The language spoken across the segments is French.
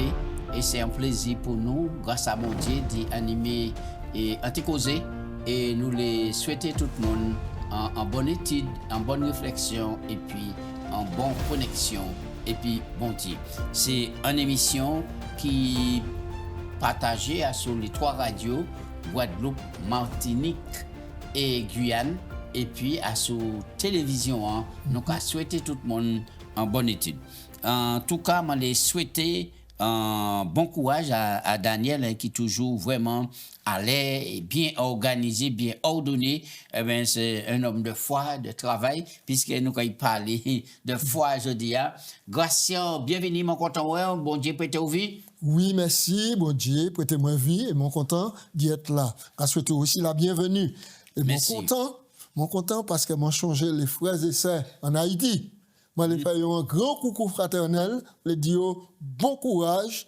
arrivé et c'est un plaisir pour nous, grâce à mon Dieu, d'animer et anticausé et nous les souhaiter tout le monde en bonne étude, en bonne réflexion et puis en bonne connexion et puis bon Dieu. C'est une émission qui partagée sur les 3 radios, Guadeloupe, Martinique et Guyane, et puis à sur télévision, hein, nous avons souhaité tout le monde en bonne étude. En tout cas, je les souhaiter bon courage à Daniel, hein, qui est toujours vraiment à l'aise, bien organisé, bien ordonné. Eh bien, c'est un homme de foi, de travail, puisque nous avons parlé de foi aujourd'hui. Gratien, bienvenue, mon content, ouais, bon Dieu, prêtez au vie. Oui, merci, bon Dieu, prêtez-moi vie, et mon content d'être là. Je souhaite aussi la bienvenue. Et mon content parce que moi changé les frères et sœurs en Haïti. Moi, les faire un grand coucou fraternel, les dire bon courage,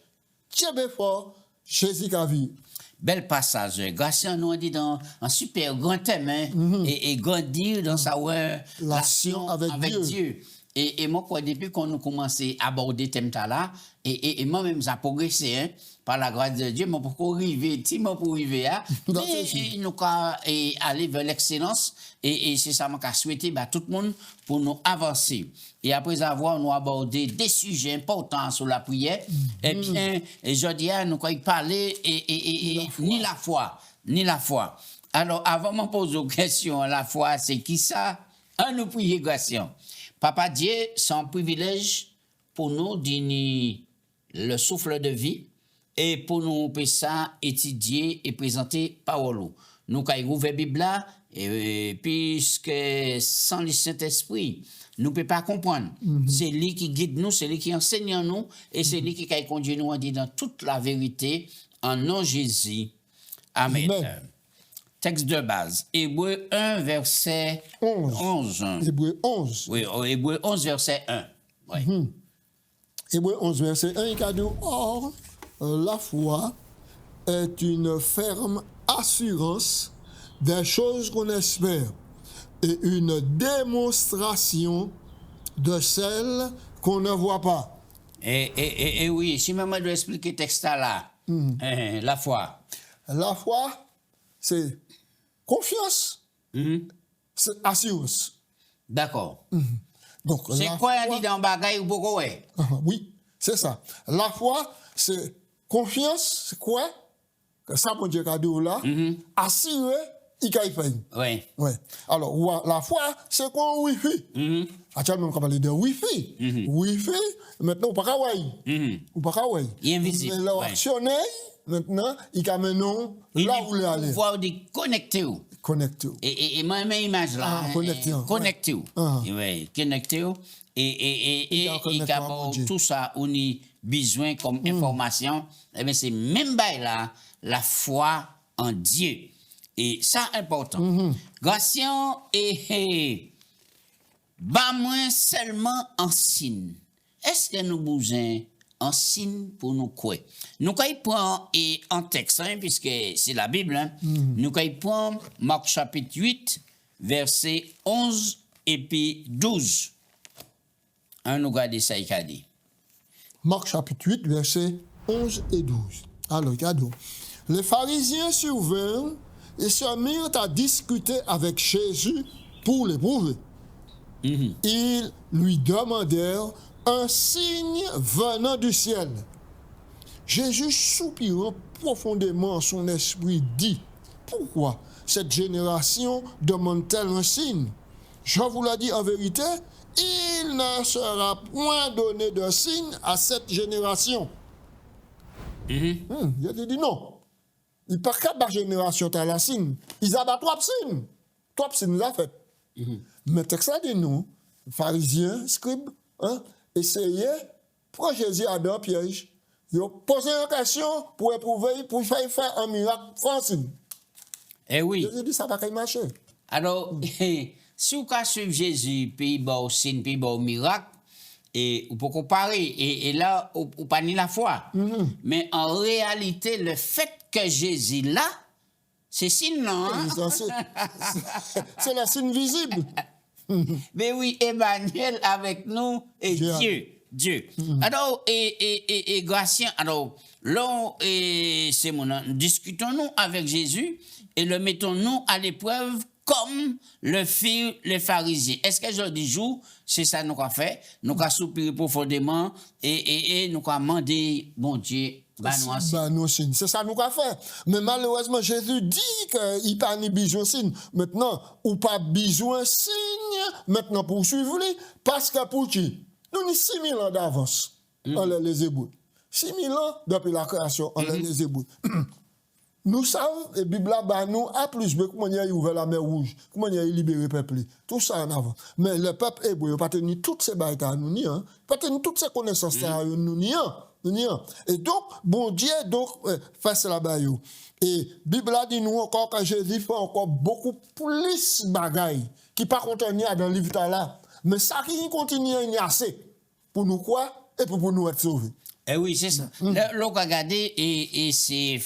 tiens bien fort, Jésus qu'a vu. Bel passage. Gratien nous a dit dans un super grand thème, hein, et grandir dans sa relation avec Dieu. Et moi, quoi, depuis qu'on a commencé à aborder ce thème-là, et moi-même, ça a progressé, hein, par la grâce de Dieu, mais pour arriver, pour arriver, mais nous aller vers l'excellence, et c'est ça que je souhaité tout le monde pour nous avancer. Et après avoir nous abordé des sujets importants sur la prière, eh bien, je dis, nous avons parlé, ni la foi. Alors, avant de me poser une question, la foi, c'est qui ça? Nous prions, Gratien. Papa Dieu, c'est un privilège pour nous donner le souffle de vie et pour nous étudier et présenter parole. Nous avons ouvert la Bible là, puisque sans le Saint-Esprit, nous ne pouvons pas comprendre. C'est lui qui guide nous, c'est lui qui enseigne nous et c'est lui qui conduit nous dans toute la vérité en nom de Jésus. Amen. Texte de base, Hébreu 1, verset 11. Hébreu 11. Oui, Hébreu 11, verset 1. Oui. Hébreu 11, verset 1, il a dit, or, la foi est une ferme assurance des choses qu'on espère et une démonstration de celles qu'on ne voit pas. Et oui, si maman doit expliquer le texte là, la foi. La foi, c'est confiance, c'est assurance. D'accord. Donc, c'est quoi on dit dans bagaille ou beaucoup ouais? Oui, c'est ça. La foi, c'est confiance, c'est quoi? Que ça, mon Dieu, cadeau là, assurer, il y fait. Oui. Ouais. Alors, la foi, c'est quoi Wi-Fi? Actuellement, on va parler de Wi-Fi. Wi-Fi, maintenant, on ne peut pas voir. On peut pas voir. Il est invisible. Mais l'actionnaire, maintenant, il amène là où il est allé. Pouvoir de connecter. Connecter. Et moi, mes images là. Connecter. Oui, connecter. Et tout ça, on a besoin comme information. Eh bien, c'est même là, la foi en Dieu. Et ça, important. Gratien et moins seulement en signe. Est-ce que nous besoin en signe pour nous quoi? Nous prendre en texte, hein, puisque c'est la Bible, hein, nous prendre Marc chapitre 8, verset 11 et puis 12. Nous regardons ça, il a dit. Marc chapitre 8, verset 11 et 12. Alors, regardons. Les pharisiens survinrent et se mirent à discuter avec Jésus pour l'éprouver. Ils lui demandèrent un signe venant du ciel. Jésus, soupirant profondément, son esprit dit, pourquoi cette génération demande-t-elle un signe? Je vous l'ai dit en vérité, il ne sera point donné de signe à cette génération. Il a dit non. Il n'y a pas qu'à la génération de la signe. Ils ont 3 signes. 3 signes, ils ont fait. Mais texte dit nous, pharisiens, scribes, essayer, pour Jésus à un piège. Ils ont posé une question pour éprouver, pour faire un miracle francine. Eh oui. Jésus dit ça va marcher. Alors, si vous suivez Jésus, puis bon signe, puis bon miracle, et vous pouvez comparer, et là, vous pas ni la foi. Mais en réalité, le fait que Jésus là, c'est signe, non? C'est la signe visible. Mais oui, Emmanuel avec nous et Dieu. Dieu. Alors, Gratien, alors, là, c'est discutons-nous avec Jésus et le mettons-nous à l'épreuve comme le firent les pharisiens. Est-ce que je dis jour, c'est ça nous avons fait, nous avons soupiré profondément et nous avons demandé, bon Dieu, c'est ça nous avons fait. Mais malheureusement, Jésus dit qu'il n'a pas besoin de signe. Maintenant, ou pas besoin de signe, maintenant pour suivre lui, parce que pour qui? Nous avons 6000 ans d'avance, on les Hébreux. 6000 ans depuis la création, on les Hébreux. Nous savons, et la Bible nous a plus de comment il a ouvert la mer Rouge, comment il a libéré le peuple. Tout ça en avant. Mais le peuple hébreu n'a pas tenu toutes ces bagailles à nous, ni pas tenu toutes ces connaissances à nous, ni. Et donc, bon Dieu, fait cela bas. Et la Bible dit nous encore que Jésus fait encore beaucoup plus de bagailles qui pas contenir dans le livre là. Mais ça qui continue à y assez pour nous quoi et pour nous être sauvés. Eh oui, c'est ça. Là, regardez, et ces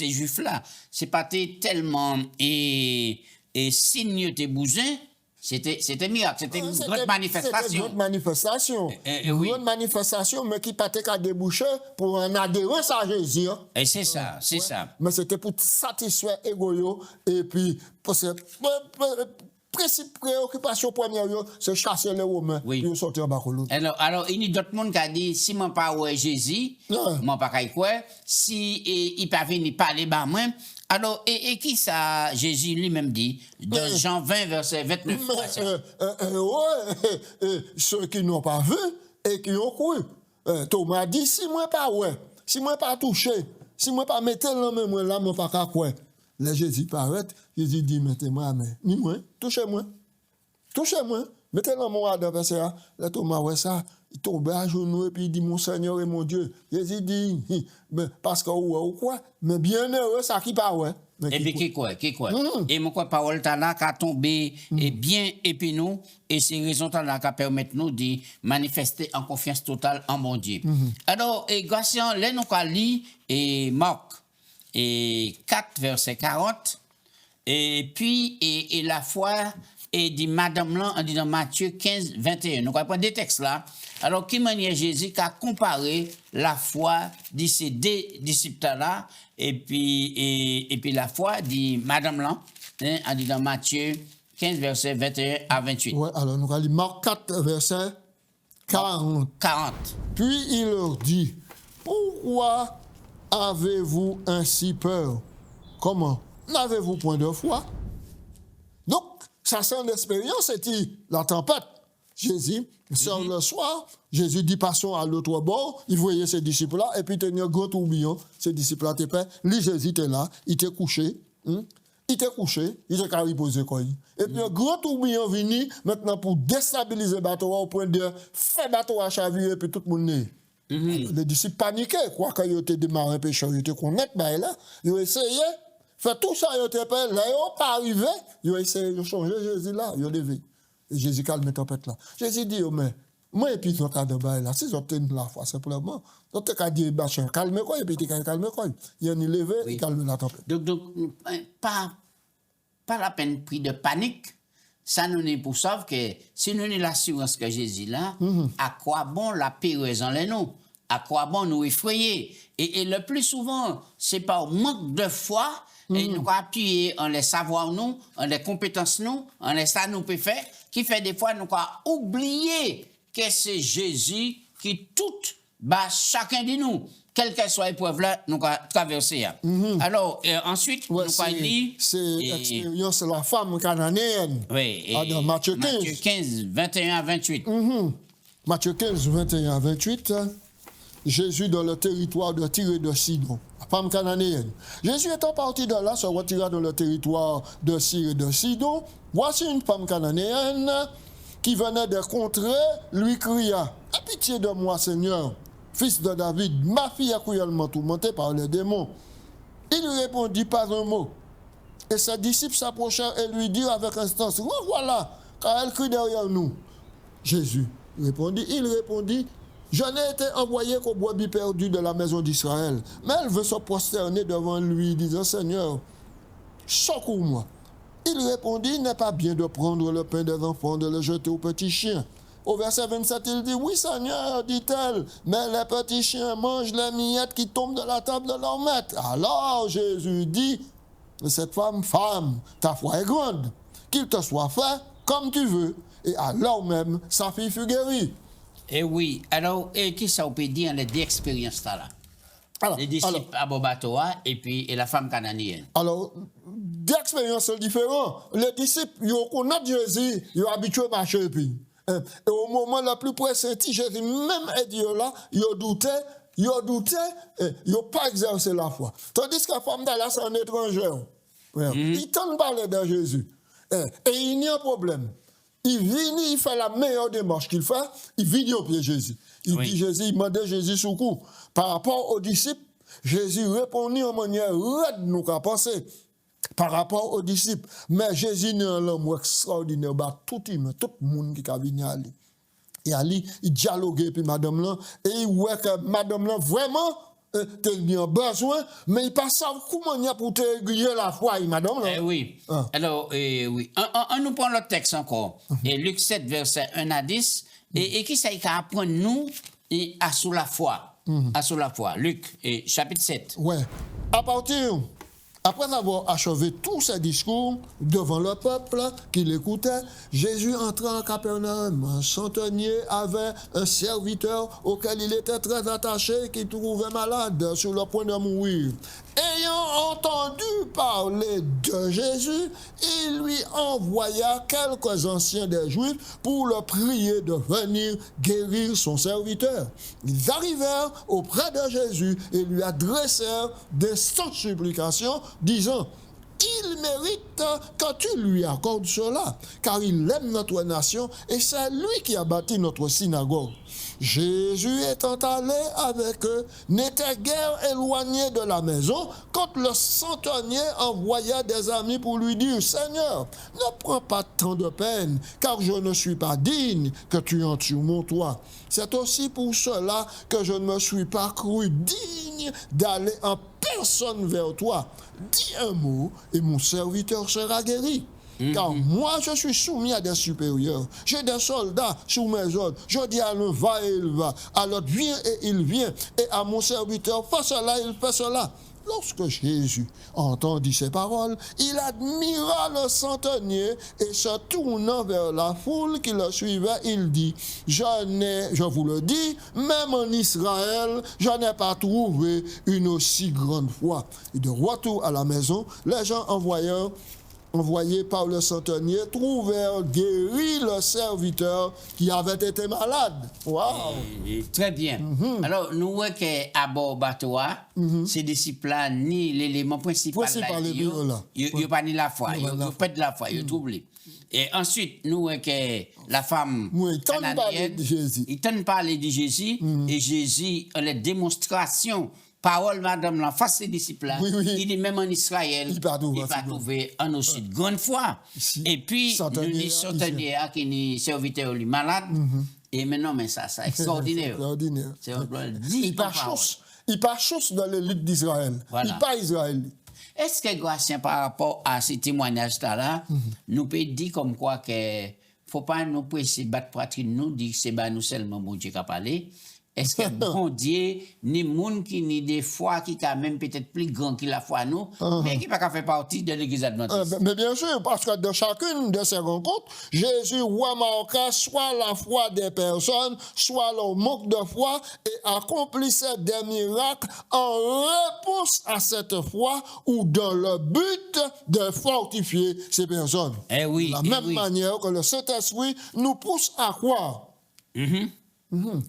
juifs-là, c'est pas tellement signe de bousin, c'était miracle, c'était une grande manifestation. C'était une grande manifestation. Une grande manifestation, mais qui pas qu'à déboucher pour un adhérence à Jésus. Et c'est ça, c'est ça. Mais c'était pour satisfaire l'égo, et puis, parce que préoccupation première, c'est chasser les Romains et sortir en bas de l'autre. Alors, il y a d'autres monde qui a dit, si je ne pas ouais Jésus, je ne pas quoi, si il ne pas venir parler bas moi, alors, et qui ça, Jésus lui-même dit, dans Jean 20, verset 29. Ceux qui n'ont pas vu et qui ont cru. Thomas dit, si moi pas ouais, si moi pas touché, si moi pas mettre la main, moi là, moi pas qu'à quoi. Là, Jésus paraît, Jésus dit, mettez-moi la main. Ni moi, touchez-moi. Touchez-moi. Mettez la main dans le verset. Là, Thomas, ouais, ça, il tombe à genoux et puis il dit, mon Seigneur et mon Dieu. Jésus dit, parce que ou quoi, mais bien heureux, ça qui pas ouais. Et puis qui quoi? Et mon quoi, parole là, qui a tombé et bien épineux, et ces raisons là qui permettent nous de manifester en confiance totale en mon Dieu. Alors, et Gratien, là, nous allons lire et Marc. Et 4, verset 40, et puis, et la foi, et dit Madame là, on dit dans Matthieu 15, 21. Nous allons des textes là. Alors, qui manière Jésus qui a comparé la foi de ces deux disciples-là, et puis la foi dit Madame là, on dit dans Matthieu 15, verset 21 à 28. Oui, alors nous allons lire Marc 4, verset 40. Puis il leur dit, pourquoi avez-vous ainsi peur? Comment? N'avez-vous point de foi? Donc, ça c'est une expérience, c'était la tempête. Jésus sort le soir, Jésus dit passons à l'autre bord, il voyait ses disciples-là, et puis il tenait un gros tourbillon, ses disciples-là étaient prêts, lui Jésus était là, il était couché, il était qu'à reposer quoi. Et puis un gros tourbillon venu, maintenant pour déstabiliser le bateau, au point de faire le bateau à chavirer, et puis tout le monde né. Les disciples paniquaient, quoi, quand ils étaient démarrés pécheurs, ils étaient connectés, là, ils ont essayé, faire tout ça, ils étaient prêts, là, ils n'ont pas arrivé, ils ont essayé de changer Jésus là, ils ont levé. Et Jésus calme la tempête là. Jésus dit, mais moi, et puis, ils ont de bail là, si ils ont tenu la foi, simplement, ils ont dit, calme quoi, et puis, calme quoi. Ils ont levé, ils calment la tempête. Donc, pas la peine pris de panique. Ça nous est pour savoir que si nous avons l'assurance que Jésus là, à quoi bon la péroraison les nous? À quoi bon nous effrayer? Et le plus souvent, c'est par manque de foi, et nous appuyer en les savoirs nous, en les compétences nous, en les ça nous peut faire, qui fait des fois nous oublier que c'est Jésus qui tout bat chacun de nous. Quelle que soit l'épreuve là, nous avons traversé. Alors, ensuite, nous avons dit... C'est l'expérience de la femme cananéenne. Oui, dans Matthieu 15. Matthieu 15, 21 à 28. Matthieu 15, 21 à 28. Jésus dans le territoire de Tyr et de Sidon. La femme cananéenne. Jésus étant parti de là, se retira dans le territoire de Tyr et de Sidon. Voici une femme cananéenne qui venait des contrées, lui cria, « Aie pitié de moi, Seigneur, fils de David, ma fille est cruellement tourmentée par les démons. » Il lui répondit pas un mot. Et ses disciples s'approchèrent et lui dirent avec instance, « Voilà, car elle crie derrière nous. » Jésus répondit, je n'ai été envoyé qu'au brebis perdu de la maison d'Israël. Mais elle veut se prosterner devant lui, disant, Seigneur, secours-moi. Il répondit, il n'est pas bien de prendre le pain des enfants, de le jeter aux petits chiens. au verset 27, il dit, oui Seigneur, dit-elle, mais les petits chiens mangent les miettes qui tombent de la table de leur maître. Alors Jésus dit, cette femme, ta foi est grande, qu'il te soit fait comme tu veux. Et alors même, sa fille fut guérie. Et oui, alors, qu'est-ce que ça peut dire les deux expériences là? Alors, les disciples à Bobatoa et puis la femme cananéenne. Alors, deux expériences différentes. Les disciples, ils connaissent Jésus, ils sont habitués à marcher. Et au moment le plus pressenti, Jésus, même Dieu là, ils doutaient, ils n'ont pas exercé la foi. Tandis que la femme d'Allah, c'est un étranger. Ils t'en parlent de Jésus. Et il n'y a pas de problème. Il vient, il fait la meilleure démarche qu'il fait, il vient au pied de Jésus. Il dit Jésus, il demande Jésus secours. Par rapport aux disciples, Jésus répondit en manière raide, nous qu'à penser. Par rapport aux disciples. Mais Jésus n'est un homme extraordinaire, tout le monde qui a venu à lui. Et Ali, il dialoguait puis madame là, et il voit que madame là vraiment t'as besoin, mais il passe comment il y a pour te aiguiller la foi, madame là. Oui. Alors, oui. On nous prend le texte encore. Et Luc 7, verset 1 à 10. Et qui ça apprend nous à sous la foi? À sous la foi. Luc, chapitre 7. Ouais. Après avoir achevé tous ses discours devant le peuple qui l'écoutait, Jésus entra en Capernaum. Un centenier avait un serviteur auquel il était très attaché, qui trouvait malade sur le point de mourir. Ayant entendu parler de Jésus, il lui envoya quelques anciens des Juifs pour le prier de venir guérir son serviteur. Ils arrivèrent auprès de Jésus et lui adressèrent d'instantes supplications, disant, il mérite que tu lui accordes cela, car il aime notre nation et c'est lui qui a bâti notre synagogue. Jésus étant allé avec eux, n'était guère éloigné de la maison quand le centenier envoya des amis pour lui dire, Seigneur, ne prends pas tant de peine, car je ne suis pas digne que tu entres sur mon toit. C'est aussi pour cela que je ne me suis pas cru digne d'aller en personne vers toi. Dis un mot et mon serviteur sera guéri. Car moi, je suis soumis à des supérieurs. J'ai des soldats sous mes ordres. Je dis à l'un, va et il va. À l'autre, viens et il vient. Et à mon serviteur, fais cela, il fait cela. Lorsque Jésus entendit ces paroles, il admira le centenier et se tournant vers la foule qui le suivait, il dit, je vous le dis, même en Israël, je n'ai pas trouvé une aussi grande foi. Et de retour à la maison, les gens envoyés par le centenier trouvèrent guéri le serviteur qui avait été malade. Wow! Très bien. Alors, nous voyons qu'à Bobatoa, ces disciples-là, ni l'élément principal, ils n'ont pas ni la foi, ils n'ont pas de la foi, ils ont troublé. Et ensuite, nous voyons que la femme canadienne, il tente parler de Jésus, et Jésus a la démonstration. Parole, madame, la face des disciples, il est même en Israël, il va trouver en aussi de grande foi. Et puis, nous sommes centeniers qui est serviteur lui malade. Et maintenant, mais ça, c'est extraordinaire. C'est il pas chose dans l'élite d'Israël. Voilà. Il pas Israël. Est-ce que, Gratien, par rapport à ces témoignages-là, nous peut dire comme quoi que faut pas nous presser battre poitrine, nous dire que c'est nous seulement mon Dieu qui a parlé. Est-ce que bon Dieu, ni monde qui ni des fois qui a même peut-être plus grand que la foi nous, mais qui pas faire partie de l'église adventiste? Mais bien sûr, parce que dans chacune de ces rencontres, Jésus remarqua soit la foi des personnes, soit leur manque de foi et accomplissait des miracles en réponse à cette foi ou dans le but de fortifier ces personnes. De la même manière que le Saint-Esprit nous pousse à croire.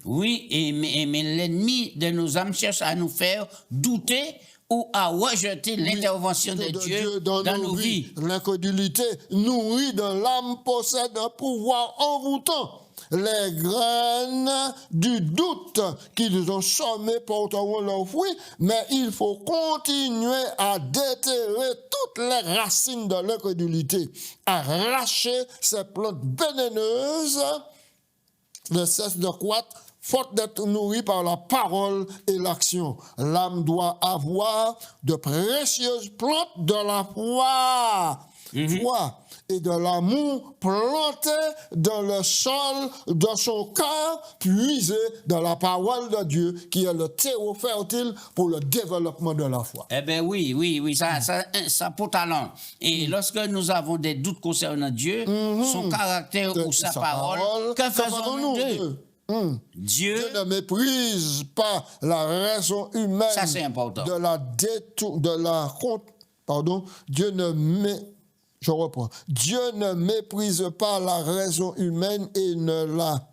Oui, mais l'ennemi de nos âmes cherche à nous faire douter ou à rejeter l'intervention de Dieu dans nos vies. L'incrédulité nourrie de l'âme possède un pouvoir envoûtant. Les graines du doute qu'ils ont semées porteront leurs fruits, mais il faut continuer à déterrer toutes les racines de l'incrédulité, arracher ces plantes vénéneuses ne cesse de croître, faute d'être nourrie par la parole et l'action. L'âme doit avoir de précieuses plantes de la foi foi et de l'amour planté dans le sol de son cœur, puisé dans la parole de Dieu, qui est le terreau fertile pour le développement de la foi. Eh bien oui, ça pour talent. Et lorsque nous avons des doutes concernant Dieu, son caractère ou sa parole, que faisons-nous d'eux? Dieu ne méprise pas la raison humaine. Ça, c'est important. Dieu ne méprise pas la raison humaine et ne la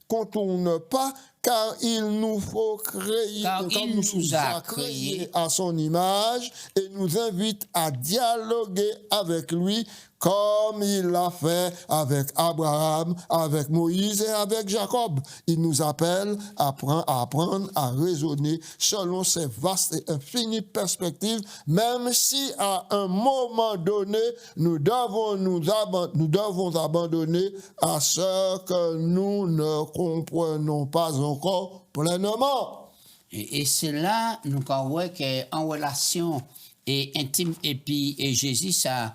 contourne pas, car il nous faut créer, il nous a créés à son image et nous invite à dialoguer avec lui comme il l'a fait avec Abraham, avec Moïse et avec Jacob. Il nous appelle à apprendre à raisonner selon ses vastes et infinies perspectives, même si à un moment donné, nous devons abandonner à ce que nous ne comprenons pas encore pleinement. Et c'est là, nous voyons qu'en relation et intime, et puis Jésus, ça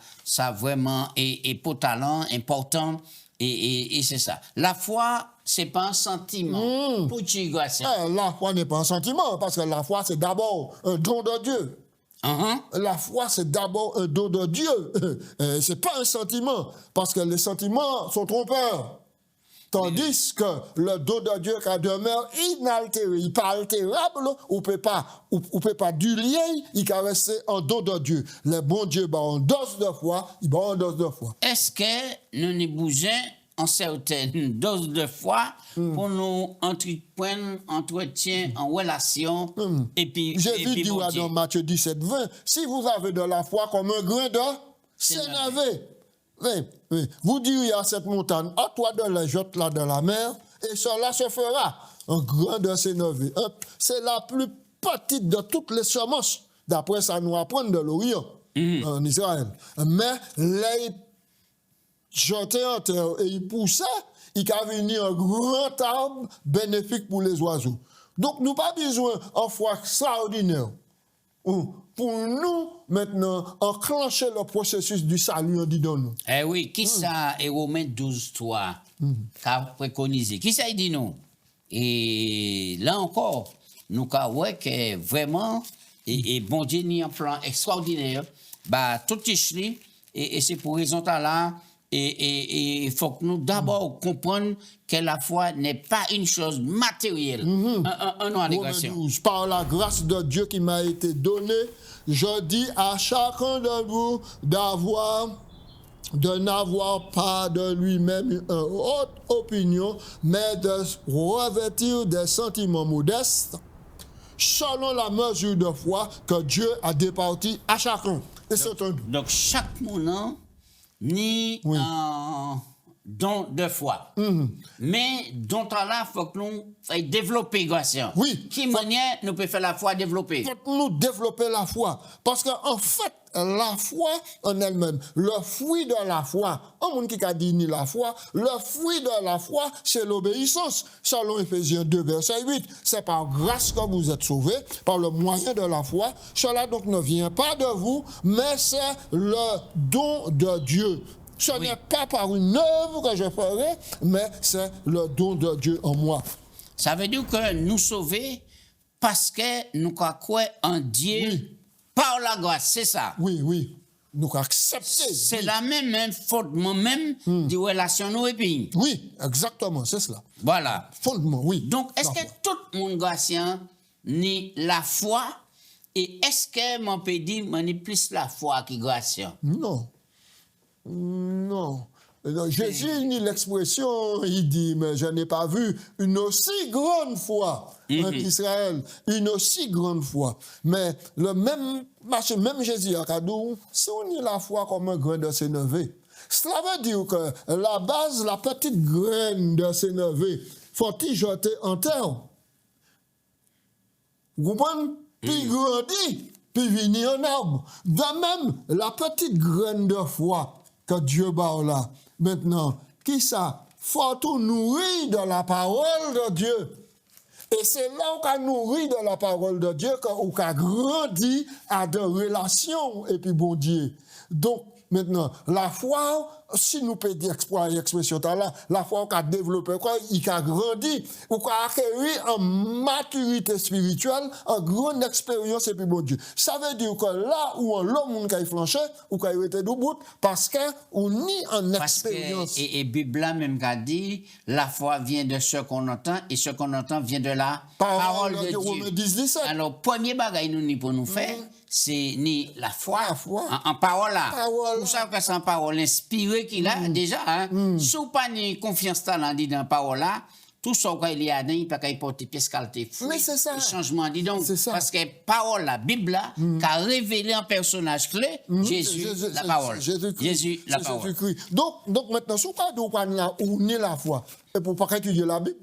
vraiment est pour talent important, et c'est ça. La foi, c'est pas un sentiment. Pour la foi n'est pas un sentiment, parce que la foi, c'est d'abord un don de Dieu. La foi, c'est d'abord un don de Dieu. C'est pas un sentiment, parce que les sentiments sont trompeurs. Tandis que le don de Dieu qui demeure inaltéré, il pas altérable, ou peut pas dulier, il can rester en don de Dieu. Le bon Dieu, en dose de foi, il en dose de foi. Est-ce que nous nous bougeons en certaines doses de foi pour nous entretien en relation et puis Jésus dit dans Matthieu 17, 20, si vous avez de la foi comme un grain de sénévé. Oui. Vous direz à cette montagne, à toi de la jette là dans la mer, et cela se fera. Un grain de sénévé. C'est la plus petite de toutes les semences. D'après ça, nous apprendre de l'Orient, en Israël. Mais les jetés en terre et ils poussaient, il a venu un grand arbre bénéfique pour les oiseaux. Donc, nous pas besoin en foi extraordinaire. Pour nous, maintenant, enclencher le processus du salut, on dit dans nous. Eh oui, qui ça est Romains 12, 3, qu'a préconisé? Qui ça dit nous? Et là encore, nous avons que vraiment, et bon Dieu, ni un plan extraordinaire, bah, tout est et c'est pour raison là, et il faut que nous d'abord comprenions que la foi n'est pas une chose matérielle. Un nom d'adéquation. Par la grâce de Dieu qui m'a été donnée, je dis à chacun de vous de n'avoir pas de lui-même une haute opinion, mais de revêtir des sentiments modestes, selon la mesure de foi que Dieu a départi à chacun. Et c'est un donc chaque moment, ni don de foi. Mais dont là, il faut que nous développer grâce. Oui. Qui manière nous peut faire la foi développer? Il faut nous développer la foi. Parce qu'en fait, la foi en elle-même, le fruit de la foi, un monde qui a dit ni la foi, le fruit de la foi, c'est l'obéissance. Selon Éphésiens 2, verset 8, c'est par grâce que vous êtes sauvés, par le moyen de la foi. Cela donc ne vient pas de vous, mais c'est le don de Dieu. Ce n'est pas par une œuvre que je ferai, mais c'est le don de Dieu en moi. Ça veut dire que nous sauver parce que nous croyons en Dieu par la grâce, c'est ça? Oui. Nous acceptons. C'est la même fondement même de relation nous et puis. Oui, exactement, c'est cela. Voilà. Fondement, oui. Donc, est-ce que tout le monde gracien ni la foi et est-ce que mon peut dire ni plus la foi qui gracien? Non. Jésus ni l'expression, il dit, mais je n'ai pas vu une aussi grande foi en Israël, une aussi grande foi. Mais le même Jésus a dit, si on y la foi comme un grain de sénévé, cela veut dire que la base, la petite graine de sénévé, faut-il jeter en terre? Vous comprenez? Puis grandir, puis venir en arbre. De même, la petite graine de foi que Dieu bat là. Maintenant, qui ça? Faut tout nourrir de la parole de Dieu. Et c'est là où on nourrit de la parole de Dieu qu'on a grandi à des relations et puis bon Dieu. Donc, Maintenant, la foi, si nous pouvons exploiter l'expression là, la foi qui a développé quoi, il a grandi, ou qui a acquis en maturité spirituelle, en grande expérience et puis bon Dieu. Ça veut dire que là où l'homme qui a flanché, ou qui a été debout, parce qu'on est en expérience. Et Bible même a dit, la foi vient de ce qu'on entend, et ce qu'on entend vient de la parole de Dieu. Alors, premier bagage nous pour nous faire, c'est ni la foi, en parole là. Pour ça que c'est en parole inspirée qu'il a déjà. Hein. Si vous n'avez pas ni confiance dans la parole là, tout ce qu'il y a dedans, il ne peut pas porter pièce qualité. Mais c'est ça. Le changement, dis donc. Parce que parole, la Bible là, qui a révélé un personnage clé, Jésus, la parole. Jésus, la parole. Donc maintenant, si vous ne pas la foi, et pour pas étudier la Bible,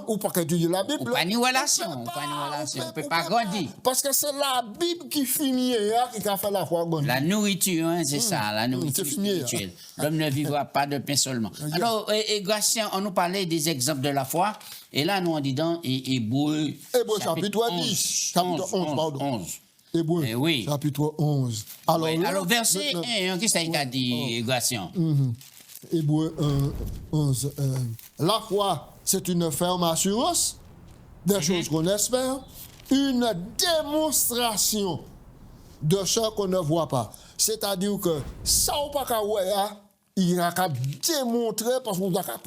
ou pas étudier la Bible. Ou pas ni relation. On ne peut pas grandir. Parce que c'est la Bible qui finit qui a fait la foi grandir. La nourriture, hein, c'est ça, la nourriture spirituelle. L'homme ne vivra pas de pain seulement. Alors, Gratien, on nous parlait des exemples de la foi. Et là, nous on dit dans Hébreu chapitre 10. Chapitre 11, pardon. Hébreu, chapitre 11. Alors verset 1, qu'est-ce qu'il a dit, Gratien? Hébreu 11. La foi, c'est une ferme assurance des choses qu'on espère, une démonstration de ce qu'on ne voit pas. C'est-à-dire que ça ou pas qu'à il a qu'à démontrer parce qu'on a qu'à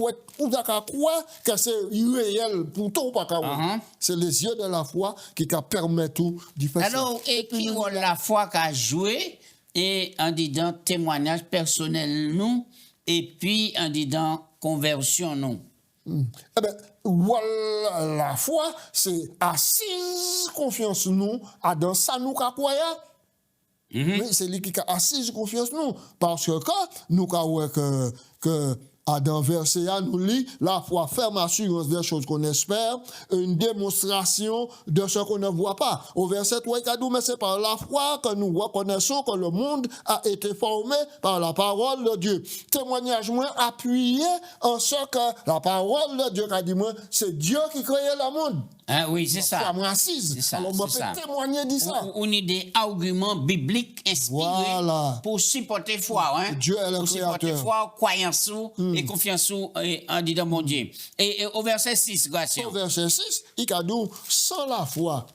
croire que c'est irréel pour tout ou pas qu'à C'est les yeux de la foi qui permettent tout d'y faire. Alors, et qui ont la foi qu'a joué et en disant témoignage personnel nous et puis en disant conversion nous. Eh bien, voilà, la foi, c'est assise confiance nous, à dans ça nous qu'a croire. Mais c'est lui qui a assise confiance nous. Parce que quand nous avons que dans verset 1, nous lit la foi ferme assurance des choses qu'on espère, une démonstration de ce qu'on ne voit pas. Au verset 3, il dit, mais c'est par la foi que nous reconnaissons que le monde a été formé par la parole de Dieu. Témoignage moins appuyé en ce que la parole de Dieu a dit, moi, c'est Dieu qui créait le monde. Ah oui, c'est ça. C'est ça. Alors, on peut témoigner de ça. On a des arguments bibliques inspirés pour supporter foi. Hein? Dieu est le pour créateur. Supporter foi, croyance et confiance en disant mon Dieu. Et au verset 6, Gratien. Au verset 6, il a dit, sans la foi,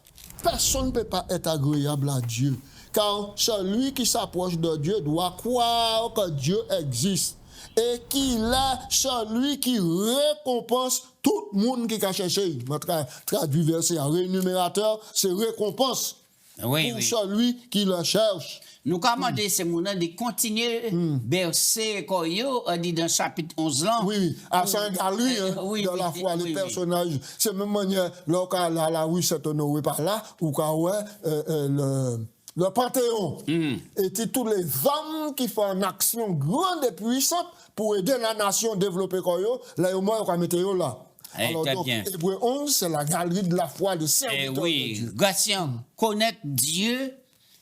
personne ne peut pas être agréable à Dieu. Car celui qui s'approche de Dieu doit croire que Dieu existe. Et qu'il est celui qui récompense tout le monde qui a cherché. Je traduis verset en rémunérateur, c'est récompense pour celui qui le cherche. Nous commandons ces mots-là de continuer bercer dit dans le chapitre 11 là. Oui, à Saint-Galerie, de la foi, les personnages. C'est même manière, là, la rue s'est par là, ou le Panthéon. Et tous les hommes qui font une action grande et puissante pour aider la nation à développer là, au moins, on va mettre là. Alors, donc, Hébreu 11, c'est la galerie de la foi de serviteur de Dieu. Gratien, connaître Dieu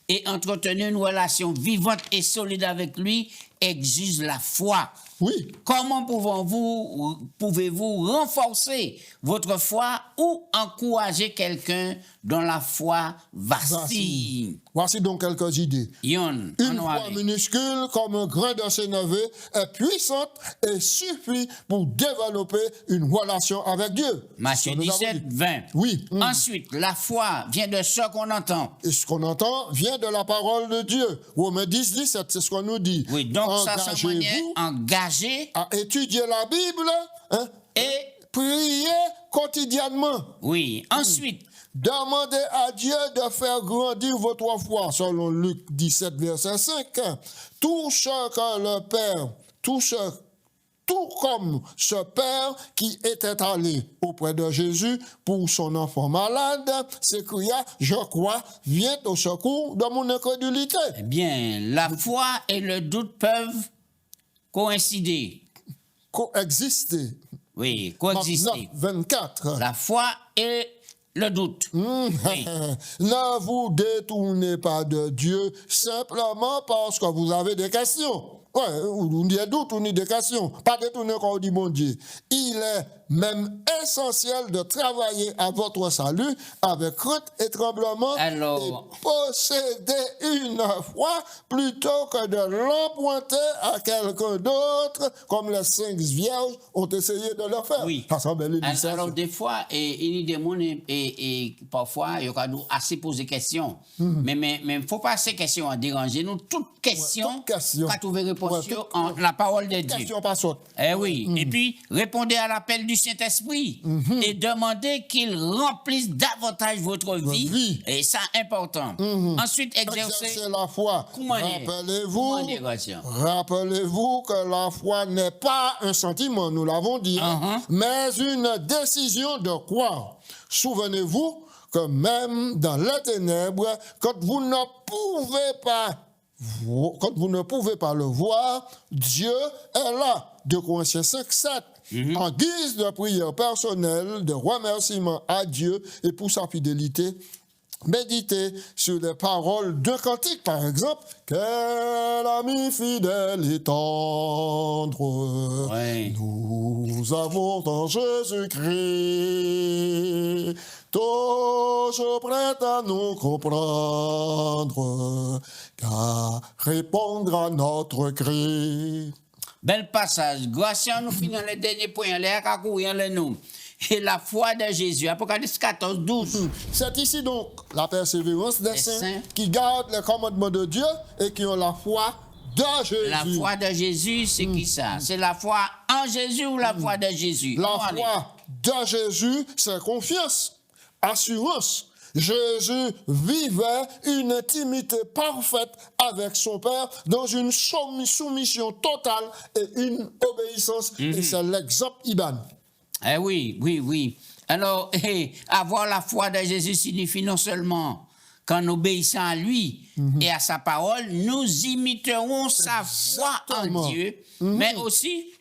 et entretenir une relation vivante et solide avec lui exige la foi. Oui. Comment pouvez-vous renforcer votre foi ou encourager quelqu'un dont la foi vacille? Voici donc quelques idées. Une foi minuscule comme un grain de sénévé est puissante et suffit pour développer une relation avec Dieu. Matthieu 17, 20. Oui. Ensuite, la foi vient de ce qu'on entend. Et ce qu'on entend vient de la parole de Dieu. Romains 10, 17, c'est ce qu'on nous dit. Oui, donc ça, c'est engagé à étudier la Bible et prier quotidiennement. Oui, ensuite. Demandez à Dieu de faire grandir votre foi, selon Luc 17, verset 5. Tout comme ce père qui était allé auprès de Jésus pour son enfant malade, s'écria, je crois, viens au secours de mon incrédulité. Eh bien, la foi et le doute peuvent coïncider. Coexister. Oui, coexister. 24. La foi et le doute. Oui. Ne vous détournez pas de Dieu simplement parce que vous avez des questions. Ouais, ou des doutes, ou des questions. Pas détourner quand on dit mon Dieu. Il est même essentiel de travailler à votre salut avec crainte et tremblement et posséder une foi plutôt que de l'emprunter à quelqu'un d'autre, comme les 5 vierges ont essayé de le faire. Oui. Alors, des fois, il y a des gens, et parfois, il y a assez posé des questions. Mais il ne faut pas ces questions à déranger nous. Toute question, quand vous réponse en la parole de Dieu. Question pas saute. Eh oui. Et puis, répondez à l'appel du Saint-Esprit et demandez qu'il remplisse davantage votre vie. Et ça, important. Ensuite, exercez la foi. Rappelez-vous que la foi n'est pas un sentiment, nous l'avons dit, mais une décision de croire. Souvenez-vous que même dans les ténèbres, quand vous ne pouvez pas le voir, Dieu est là. 2 Corinthiens 5:7. En guise de prière personnelle, de remerciement à Dieu et pour sa fidélité, méditez sur les paroles de cantique, par exemple. Quel ami fidèle et tendre, nous avons dans Jésus-Christ, toujours prêt à nous comprendre, car répondre à notre cri. Bel passage. Grâce à nous finissons le dernier point, les accourir les nous. Et la foi de Jésus. Apocalypse 14, 12. C'est ici donc la persévérance des saints qui gardent les commandements de Dieu et qui ont la foi de Jésus. La foi de Jésus, c'est qui ça? C'est la foi en Jésus ou la foi de Jésus? La foi de Jésus, c'est confiance, assurance. Jésus vivait une intimité parfaite avec son Père dans une soumission totale et une obéissance. Et c'est l'exemple Iban. Eh oui. Alors, avoir la foi de Jésus signifie non seulement qu'en obéissant à lui et à sa parole, nous imiterons sa foi en Dieu, mais aussi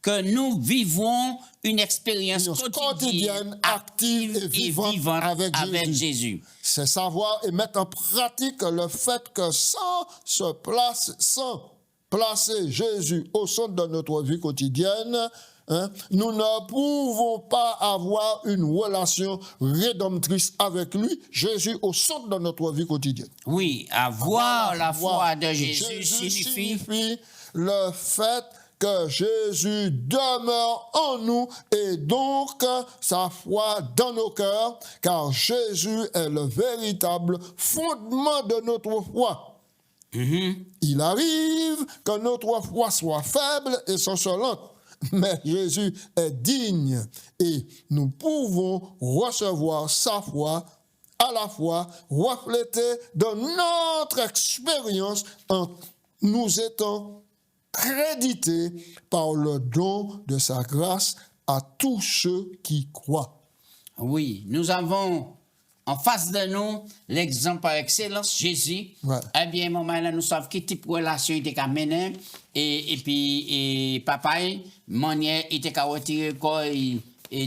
que nous vivons une expérience quotidienne, active et vivante avec Jésus. C'est savoir et mettre en pratique le fait que sans placer Jésus au centre de notre vie quotidienne, nous ne pouvons pas avoir une relation rédemptrice avec lui, Jésus au centre de notre vie quotidienne. Oui, avoir la foi de Jésus signifie le fait que Jésus demeure en nous et donc sa foi dans nos cœurs, car Jésus est le véritable fondement de notre foi. Il arrive que notre foi soit faible et chancelante, mais Jésus est digne et nous pouvons recevoir sa foi à la fois reflétée dans notre expérience en nous étant crédité par le don de sa grâce à tous ceux qui croient. Oui, nous avons en face de nous l'exemple par excellence, Jésus. Eh bien, moment là, nous savons quel type de relation il était qu'à mener. Et puis, papa, manière, il était qu'à retirer corps. Et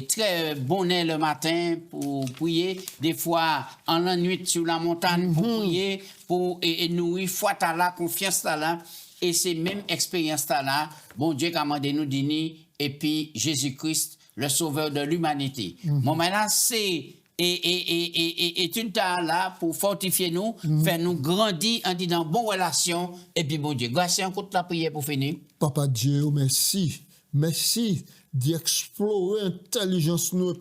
très bonnet le matin pour prier, des fois en la nuit sur la montagne pour prier, pour et nourrir foi à la confiance à la. Et c'est même expérience là, bon Dieu commande nous dîner et puis Jésus-Christ, le sauveur de l'humanité. Bon, maintenant, c'est une tare là pour fortifier nous, faire nous grandir en disant bonne relation. Et puis, bon Dieu, grâce à la prière pour finir. Papa Dieu, merci d'explorer l'intelligence nous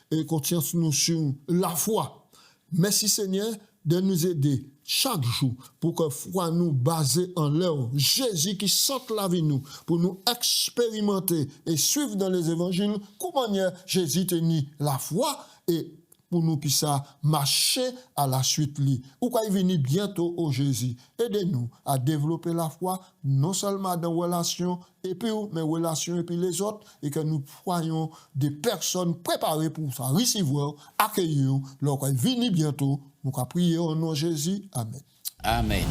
et conscience nous sur la foi. Merci Seigneur de nous aider chaque jour pour que foi nous basée en l'œuvre Jésus qui sente la vie nous pour nous expérimenter et suivre dans les évangiles comment Jésus tenait la foi et pour nous puissions marcher à la suite lui. Ou quand il vient bientôt au Jésus, aidez-nous à développer la foi non seulement dans les relations et puis mes relations et puis les autres et que nous soyons des personnes préparées pour ça recevoir, accueillir lorsqu'il vient bientôt. Nous prions au nom de Jésus. Amen. Amen.